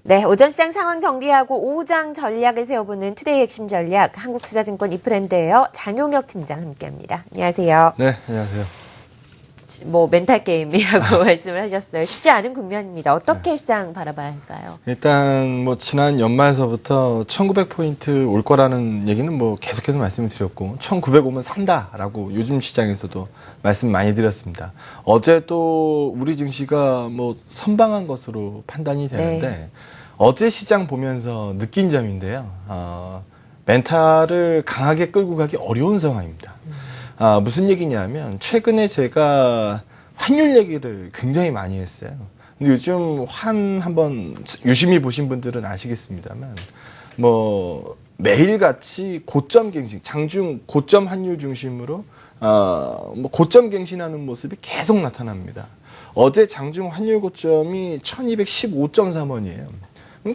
네, 오전 시장 상황 정리하고 오후장 전략을 세워보는 투데이 핵심 전략, 한국투자증권 이프랜드예요. 장용혁 팀장 함께합니다. 안녕하세요. 네, 안녕하세요. 뭐 멘탈 게임이라고 말씀을 하셨어요. 쉽지 않은 국면입니다. 어떻게 시장 바라봐야 할까요? 일단 뭐 지난 연말서부터 1900포인트 올 거라는 얘기는 뭐 계속해서 말씀을 드렸고 1900 오면 산다라고 요즘 시장에서도 말씀 많이 드렸습니다. 어제 또 우리 증시가 뭐 선방한 것으로 판단이 되는데 네. 어제 시장 보면서 느낀 점인데요. 멘탈을 강하게 끌고 가기 어려운 상황입니다. 무슨 얘기냐면 최근에 제가 환율 얘기를 굉장히 많이 했어요. 근데 요즘 한번 유심히 보신 분들은 아시겠습니다만 뭐 매일같이 고점 갱신, 장중 고점 환율 중심으로 뭐 고점 갱신하는 모습이 계속 나타납니다. 어제 장중 환율 고점이 1215.3원이에요.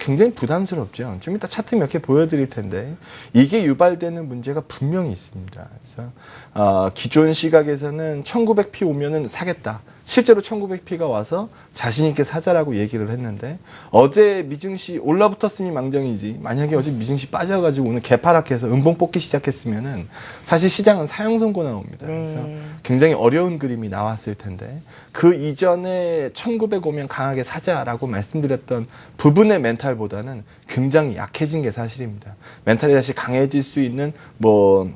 굉장히 부담스럽죠. 좀 이따 차트 몇 개 보여드릴 텐데 이게 유발되는 문제가 분명히 있습니다. 그래서 기존 시각에서는 1900p 오면은 사겠다. 실제로 1900p가 와서 자신 있게 사자라고 얘기를 했는데 어제 미증시 올라붙었으니 망정이지 만약에 어제 미증시 빠져가지고 오늘 개파락해서 음봉 뽑기 시작했으면은 사실 시장은 사형 선고 나옵니다. 그래서 굉장히 어려운 그림이 나왔을 텐데 그 이전에 1900 오면 강하게 사자라고 말씀드렸던 부분의 멘탈보다는 굉장히 약해진 게 사실입니다. 멘탈이 다시 강해질 수 있는 뭐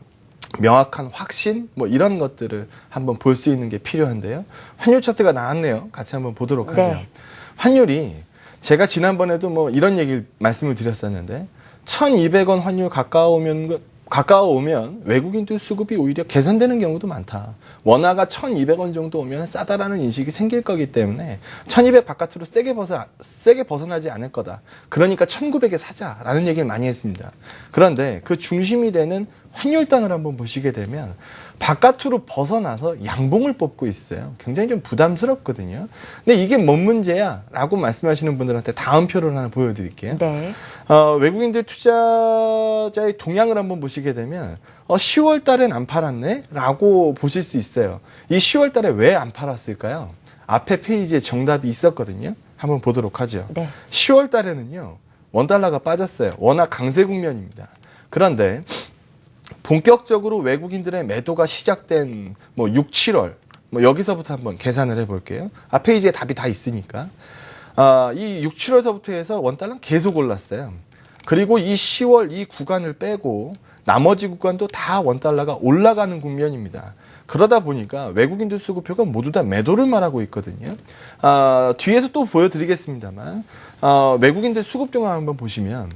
명확한 확신 뭐 이런 것들을 한번 볼 수 있는 게 필요한데요. 환율 차트가 나왔네요. 같이 한번 보도록 하죠. 네. 환율이 제가 지난번에도 뭐 이런 얘기를 말씀을 드렸었는데 1200원 환율 가까워오면 외국인들 수급이 오히려 개선되는 경우도 많다. 원화가 1200원 정도 오면 싸다라는 인식이 생길 거기 때문에 1200 바깥으로 세게 벗어나지 않을 거다. 그러니까 1900에 사자라는 얘기를 많이 했습니다. 그런데 그 중심이 되는 환율단을 한번 보시게 되면 바깥으로 벗어나서 양봉을 뽑고 있어요. 굉장히 좀 부담스럽거든요. 근데 이게 뭔 문제야? 라고 말씀하시는 분들한테 다음 표를 하나 보여드릴게요. 네. 외국인들 투자자의 동향을 한번 보시게 되면 10월 달엔 안 팔았네? 라고 보실 수 있어요. 이 10월 달에 왜 안 팔았을까요? 앞에 페이지에 정답이 있었거든요. 한번 보도록 하죠. 네. 10월 달에는요. 원달러가 빠졌어요. 워낙 강세 국면입니다. 그런데 본격적으로 외국인들의 매도가 시작된 뭐 6, 7월 뭐 여기서부터 한번 계산을 해볼게요. 페이지에 답이 다 있으니까. 이 6, 7월서부터 해서 원달러는 계속 올랐어요. 그리고 이 10월 이 구간을 빼고 나머지 구간도 다 원달러가 올라가는 국면입니다. 그러다 보니까 외국인들 수급표가 모두 다 매도를 말하고 있거든요. 뒤에서 또 보여드리겠습니다만 외국인들 수급 동안 한번 보시면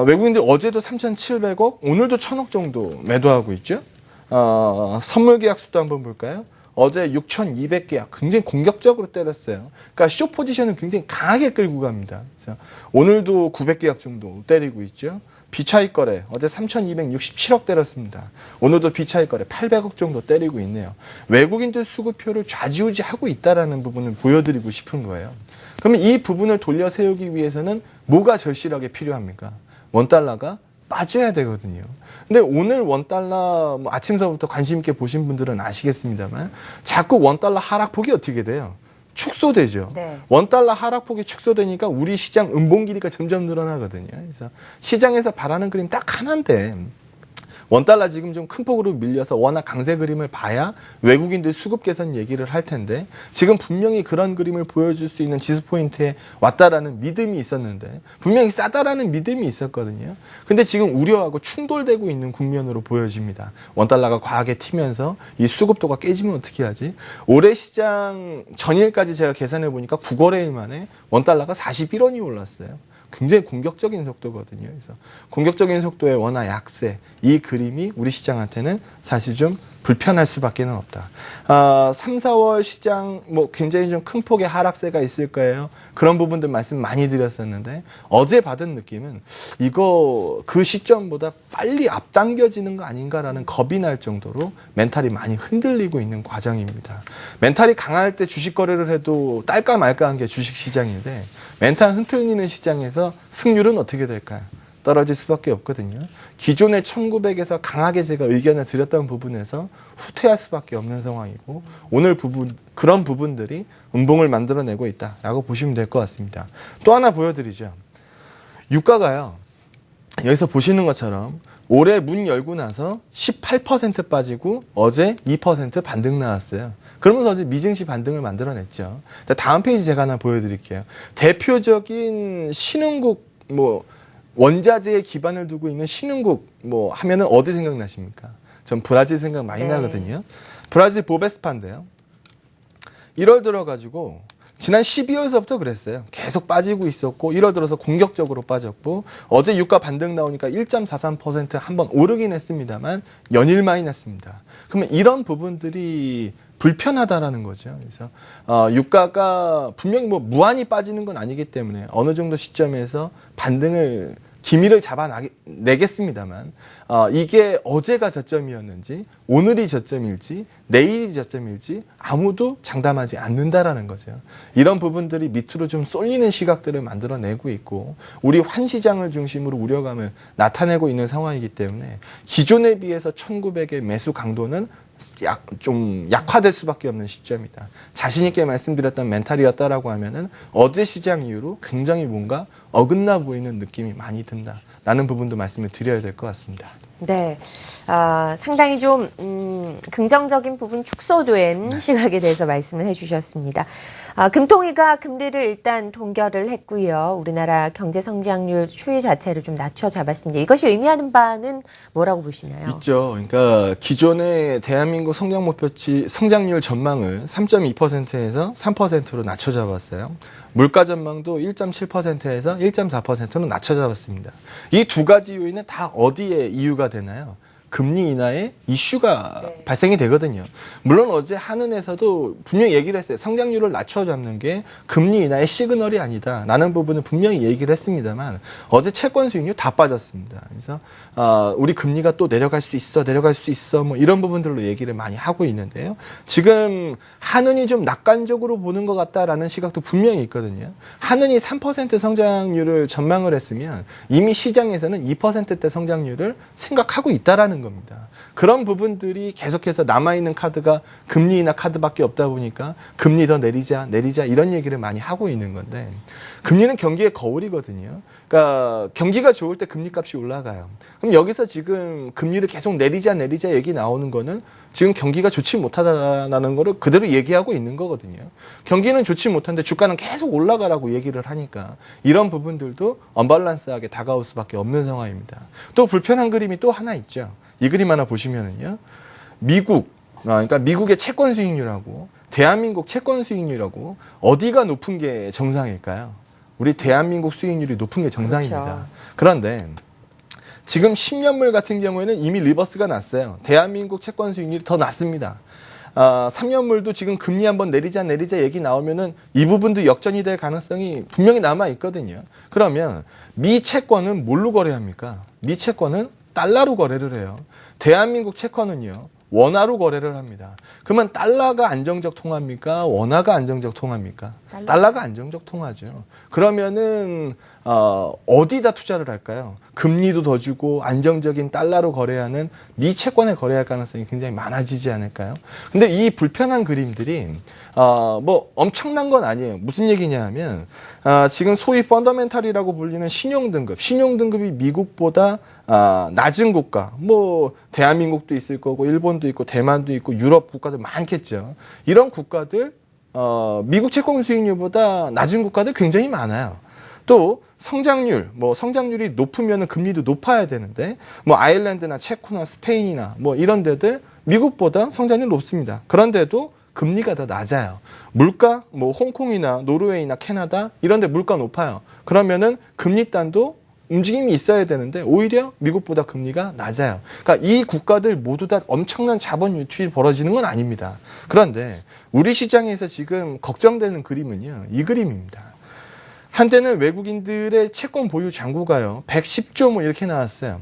외국인들 어제도 3,700억, 오늘도 1,000억 정도 매도하고 있죠. 선물 계약 수도 한번 볼까요? 어제 6,200계약 굉장히 공격적으로 때렸어요. 그러니까 숏 포지션을 굉장히 강하게 끌고 갑니다. 그래서 오늘도 900계약 정도 때리고 있죠. 비차익 거래 어제 3,267억 때렸습니다. 오늘도 비차익 거래 800억 정도 때리고 있네요. 외국인들 수급표를 좌지우지하고 있다라는 부분을 보여드리고 싶은 거예요. 그러면 이 부분을 돌려 세우기 위해서는 뭐가 절실하게 필요합니까? 원달러가 빠져야 되거든요. 근데 오늘 원달러 뭐 아침서부터 관심 있게 보신 분들은 아시겠습니다만 자꾸 원달러 하락폭이 어떻게 돼요? 축소되죠. 네. 원달러 하락폭이 축소되니까 우리 시장 음봉 길이가 점점 늘어나거든요. 그래서 시장에서 바라는 그림 딱 하나인데 원달러 지금 좀 큰 폭으로 밀려서 워낙 강세 그림을 봐야 외국인들 수급 개선 얘기를 할 텐데 지금 분명히 그런 그림을 보여줄 수 있는 지수 포인트에 왔다라는 믿음이 있었는데 분명히 싸다라는 믿음이 있었거든요. 근데 지금 우려하고 충돌되고 있는 국면으로 보여집니다. 원달러가 과하게 튀면서 이 수급도가 깨지면 어떻게 하지? 올해 시장 전일까지 제가 계산해 보니까 9거래일 만에 원달러가 41원이 올랐어요. 굉장히 공격적인 속도거든요. 그래서 공격적인 속도의 원화 약세 이 그림이 우리 시장한테는 사실 좀 불편할 수밖에 없다. 3, 4월 시장 뭐 굉장히 좀 큰 폭의 하락세가 있을 거예요. 그런 부분들 말씀 많이 드렸었는데 어제 받은 느낌은 이거 그 시점보다 빨리 앞당겨지는 거 아닌가라는 겁이 날 정도로 멘탈이 많이 흔들리고 있는 과정입니다. 멘탈이 강할 때 주식 거래를 해도 딸까 말까 한 게 주식 시장인데 멘탈 흔들리는 시장에서 승률은 어떻게 될까요? 떨어질 수밖에 없거든요. 기존의 1900에서 강하게 제가 의견을 드렸던 부분에서 후퇴할 수밖에 없는 상황이고 오늘 부분 그런 부분들이 음봉을 만들어내고 있다라고 보시면 될 것 같습니다. 또 하나 보여드리죠. 유가가요. 여기서 보시는 것처럼 올해 문 열고 나서 18% 빠지고 어제 2% 반등 나왔어요. 그러면서 어제 미증시 반등을 만들어냈죠. 다음 페이지 제가 하나 보여드릴게요. 대표적인 신흥국 원자재에 기반을 두고 있는 신흥국 하면은 어디 생각나십니까? 전 브라질 생각 많이 나거든요. 브라질 보베스파인데요. 1월 들어가지고 지난 12월서부터 그랬어요. 계속 빠지고 있었고 1월 들어서 공격적으로 빠졌고 어제 유가 반등 나오니까 1.43% 한번 오르긴 했습니다만 연일 많이 났습니다. 그러면 이런 부분들이 불편하다라는 거죠. 그래서 유가가 분명히 무한히 빠지는 건 아니기 때문에 어느 정도 시점에서 반등을 기미를 잡아내겠습니다만 이게 어제가 저점이었는지 오늘이 저점일지 내일이 저점일지 아무도 장담하지 않는다라는 거죠. 이런 부분들이 밑으로 좀 쏠리는 시각들을 만들어내고 있고 우리 환시장을 중심으로 우려감을 나타내고 있는 상황이기 때문에 기존에 비해서 1900의 매수 강도는 좀 약화될 수밖에 없는 시점이다. 자신 있게 말씀드렸던 멘탈이었다라고 하면은 어제 시장 이후로 굉장히 뭔가 어긋나 보이는 느낌이 많이 든다라는 부분도 말씀을 드려야 될 것 같습니다. 네, 상당히 좀 긍정적인 부분 축소된 시각에 대해서 말씀을 해주셨습니다. 금통위가 금리를 일단 동결을 했고요. 우리나라 경제 성장률 추이 자체를 좀 낮춰 잡았습니다. 이것이 의미하는 바는 뭐라고 보시나요? 있죠. 그러니까 기존의 대한민국 성장 목표치 성장률 전망을 3.2%에서 3%로 낮춰 잡았어요. 물가 전망도 1.7%에서 1.4%로 낮춰 잡았습니다. 이 두 가지 요인은 다 어디에 이유가 되나요? 금리 인하의 이슈가 발생이 되거든요. 물론 어제 한은에서도 분명히 얘기를 했어요. 성장률을 낮춰 잡는 게 금리 인하의 시그널이 아니다. 라는 부분은 분명히 얘기를 했습니다만 어제 채권 수익률 다 빠졌습니다. 그래서 우리 금리가 또 내려갈 수 있어 이런 부분들로 얘기를 많이 하고 있는데요. 지금 한은이 좀 낙관적으로 보는 것 같다라는 시각도 분명히 있거든요. 한은이 3% 성장률을 전망을 했으면 이미 시장에서는 2%대 성장률을 생각하고 있다라는 겁니다. 그런 부분들이 계속해서 남아있는 카드가 금리 인하 카드밖에 없다 보니까 금리 더 내리자 이런 얘기를 많이 하고 있는 건데 금리는 경기의 거울이거든요. 그러니까 경기가 좋을 때 금리값이 올라가요. 그럼 여기서 지금 금리를 계속 내리자 얘기 나오는 거는 지금 경기가 좋지 못하다라는 거를 그대로 얘기하고 있는 거거든요. 경기는 좋지 못한데 주가는 계속 올라가라고 얘기를 하니까 이런 부분들도 언밸런스하게 다가올 수밖에 없는 상황입니다. 또 불편한 그림이 또 하나 있죠. 이 그림 하나 보시면은요. 그러니까 미국의 채권 수익률하고 대한민국 채권 수익률하고 어디가 높은 게 정상일까요? 우리 대한민국 수익률이 높은 게 정상입니다. 그렇죠. 그런데 지금 10년물 같은 경우에는 이미 리버스가 났어요. 대한민국 채권 수익률이 더 낮습니다. 3년물도 지금 금리 한번 내리자 얘기 나오면은 이 부분도 역전이 될 가능성이 분명히 남아 있거든요. 그러면 미 채권은 뭘로 거래합니까? 미 채권은 달러로 거래를 해요. 대한민국 채권은요. 원화로 거래를 합니다. 그러면 달러가 안정적 통화입니까? 원화가 안정적 통화입니까? 달러가 안정적 통화죠. 그러면은 어디다 투자를 할까요? 금리도 더 주고 안정적인 달러로 거래하는 미 채권에 거래할 가능성이 굉장히 많아지지 않을까요? 근데 이 불편한 그림들이 엄청난 건 아니에요. 무슨 얘기냐 하면 지금 소위 펀더멘탈이라고 불리는 신용등급이 미국보다 낮은 국가, 대한민국도 있을 거고 일본도 있고 대만도 있고 유럽 국가들 많겠죠. 이런 국가들 미국 채권 수익률보다 낮은 국가들 굉장히 많아요. 또 성장률이 높으면 금리도 높아야 되는데 아일랜드나 체코나 스페인이나 이런 데들 미국보다 성장률이 높습니다. 그런데도 금리가 더 낮아요. 물가 홍콩이나 노르웨이나 캐나다 이런 데 물가 높아요. 그러면은 금리단도 움직임이 있어야 되는데 오히려 미국보다 금리가 낮아요. 그러니까 이 국가들 모두 다 엄청난 자본 유출이 벌어지는 건 아닙니다. 그런데 우리 시장에서 지금 걱정되는 그림은요. 이 그림입니다. 한때는 외국인들의 채권 보유 잔고가요. 110조 이렇게 나왔어요.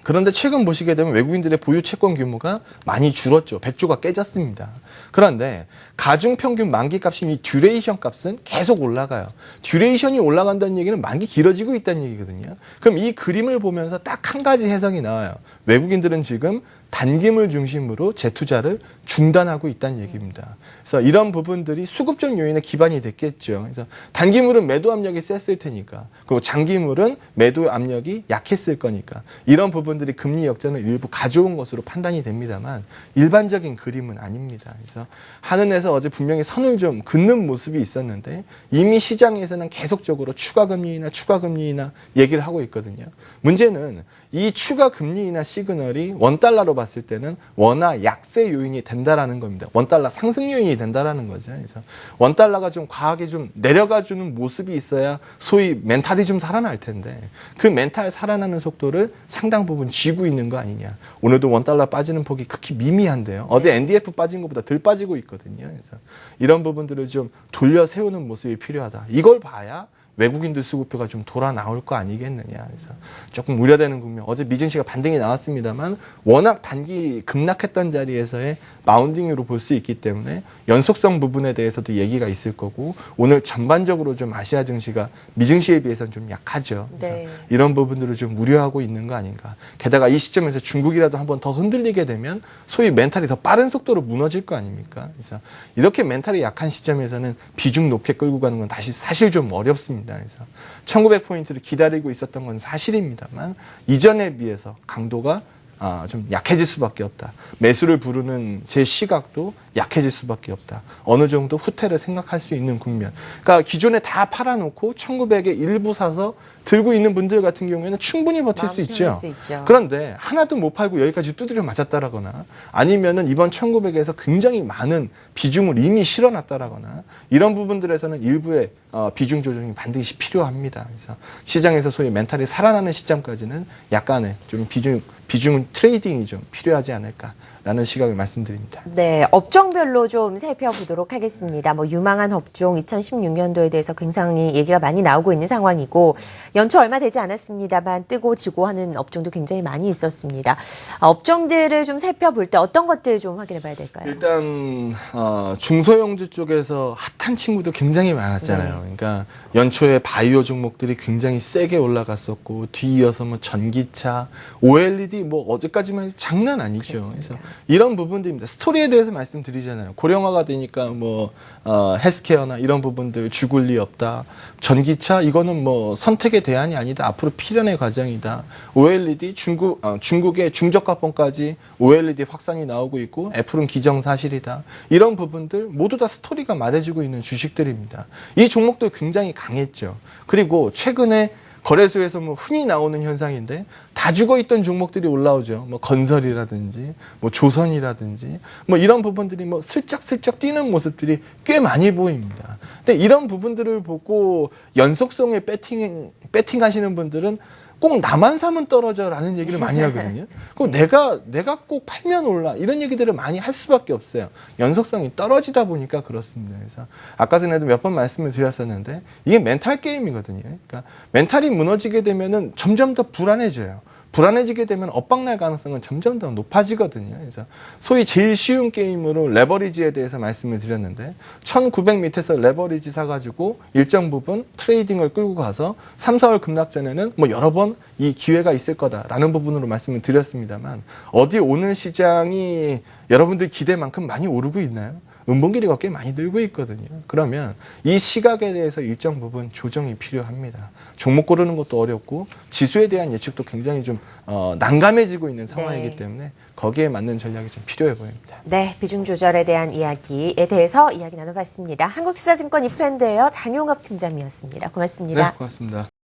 그런데 최근 보시게 되면 외국인들의 보유 채권 규모가 많이 줄었죠. 100조가 깨졌습니다. 그런데 가중평균 만기값인 이 듀레이션 값은 계속 올라가요. 듀레이션이 올라간다는 얘기는 만기 길어지고 있다는 얘기거든요. 그럼 이 그림을 보면서 딱 한 가지 해석이 나와요. 외국인들은 지금 단기물 중심으로 재투자를 중단하고 있다는 얘기입니다. 그래서 이런 부분들이 수급적 요인의 기반이 됐겠죠. 그래서 단기물은 매도 압력이 셌을 테니까, 그리고 장기물은 매도 압력이 약했을 거니까 이런 부분들이 금리 역전을 일부 가져온 것으로 판단이 됩니다만 일반적인 그림은 아닙니다. 그래서 한은에서 어제 분명히 선을 좀 긋는 모습이 있었는데 이미 시장에서는 계속적으로 추가 금리나 얘기를 하고 있거든요. 문제는 이 추가 금리나 시그널이 원달러로 봤을 때는 원화 약세 요인이 된다라는 겁니다. 원달러 상승 요인이 된다라는 거죠. 그래서 원달러가 좀 과하게 좀 내려가주는 모습이 있어야 소위 멘탈이 좀 살아날 텐데 그 멘탈 살아나는 속도를 상당 부분 쥐고 있는 거 아니냐. 오늘도 원달러 빠지는 폭이 극히 미미한데요. 어제 NDF 빠진 것보다 덜 빠지고 있거든요. 그래서 이런 부분들을 좀 돌려 세우는 모습이 필요하다. 이걸 봐야 외국인들 수급표가 좀 돌아 나올 거 아니겠느냐. 그래서 조금 우려되는 국면. 어제 미증시가 반등이 나왔습니다만 워낙 단기 급락했던 자리에서의 마운딩으로 볼 수 있기 때문에 연속성 부분에 대해서도 얘기가 있을 거고 오늘 전반적으로 좀 아시아 증시가 미증시에 비해서는 좀 약하죠. 네. 이런 부분들을 좀 우려하고 있는 거 아닌가. 게다가 이 시점에서 중국이라도 한번 더 흔들리게 되면 소위 멘탈이 더 빠른 속도로 무너질 거 아닙니까? 그래서 이렇게 멘탈이 약한 시점에서는 비중 높게 끌고 가는 건 사실 좀 어렵습니다. 그래서 1900포인트를 기다리고 있었던 건 사실입니다만 이전에 비해서 강도가 좀 약해질 수밖에 없다. 매수를 부르는 제 시각도 약해질 수밖에 없다. 어느 정도 후퇴를 생각할 수 있는 국면. 그러니까 기존에 다 팔아놓고 1900에 일부 사서 들고 있는 분들 같은 경우에는 충분히 버틸 수 있죠. 그런데 하나도 못 팔고 여기까지 두드려 맞았다라거나 아니면은 이번 1900에서 굉장히 많은 비중을 이미 실어놨다라거나 이런 부분들에서는 일부의 비중 조정이 반드시 필요합니다. 그래서 시장에서 소위 멘탈이 살아나는 시점까지는 약간의 좀 비중 트레이딩이 좀 필요하지 않을까라는 시각을 말씀드립니다. 네, 업종별로 좀 살펴보도록 하겠습니다. 뭐 유망한 업종 2016년도에 대해서 굉장히 얘기가 많이 나오고 있는 상황이고 연초 얼마 되지 않았습니다만 뜨고 지고 하는 업종도 굉장히 많이 있었습니다. 업종들을 좀 살펴볼 때 어떤 것들 좀 확인해 봐야 될까요? 일단 중소형주 쪽에서 핫한 친구도 굉장히 많았잖아요. 그러니까 연초에 바이오 종목들이 굉장히 세게 올라갔었고 뒤이어서 뭐 전기차, OLED 뭐 어제까지만 해도 장난 아니죠. 그렇습니다. 그래서 이런 부분들입니다. 스토리에 대해서 말씀드리잖아요. 고령화가 되니까 뭐 헬스케어나 이런 부분들 죽을 리 없다. 전기차 이거는 뭐 선택의 대안이 아니다. 앞으로 필연의 과정이다. OLED 중국의 중저가pon까지 OLED 확산이 나오고 있고 애플은 기정사실이다. 이런 부분들 모두 다 스토리가 말해주고 있는 주식들입니다. 이 종목도 굉장히 강했죠. 그리고 최근에 거래소에서 뭐 흔히 나오는 현상인데 다 죽어있던 종목들이 올라오죠. 뭐 건설이라든지 뭐 조선이라든지 뭐 이런 부분들이 뭐 슬쩍슬쩍 뛰는 모습들이 꽤 많이 보입니다. 근데 이런 부분들을 보고 연속성에 배팅 하시는 분들은 꼭 나만 사면 떨어져라는 얘기를 많이 하거든요. 그럼 내가 꼭 팔면 올라 이런 얘기들을 많이 할 수밖에 없어요. 연속성이 떨어지다 보니까 그렇습니다. 그래서 아까 전에도 몇 번 말씀을 드렸었는데 이게 멘탈 게임이거든요. 그러니까 멘탈이 무너지게 되면은 점점 더 불안해져요. 불안해지게 되면 엇박날 가능성은 점점 더 높아지거든요. 그래서 소위 제일 쉬운 게임으로 레버리지에 대해서 말씀을 드렸는데 1900 밑에서 레버리지 사가지고 일정 부분 트레이딩을 끌고 가서 3, 4월 급락 전에는 뭐 여러 번 이 기회가 있을 거다라는 부분으로 말씀을 드렸습니다만 어디 오늘 시장이 여러분들 기대만큼 많이 오르고 있나요? 음봉길이가 꽤 많이 늘고 있거든요. 그러면 이 시각에 대해서 일정 부분 조정이 필요합니다. 종목 고르는 것도 어렵고 지수에 대한 예측도 굉장히 좀 난감해지고 있는 상황이기 때문에 거기에 맞는 전략이 좀 필요해 보입니다. 네, 비중 조절에 대한 이야기에 대해서 이야기 나눠봤습니다. 한국투자증권 이프랜드예요. 장용업 팀장이었습니다. 고맙습니다. 네, 고맙습니다.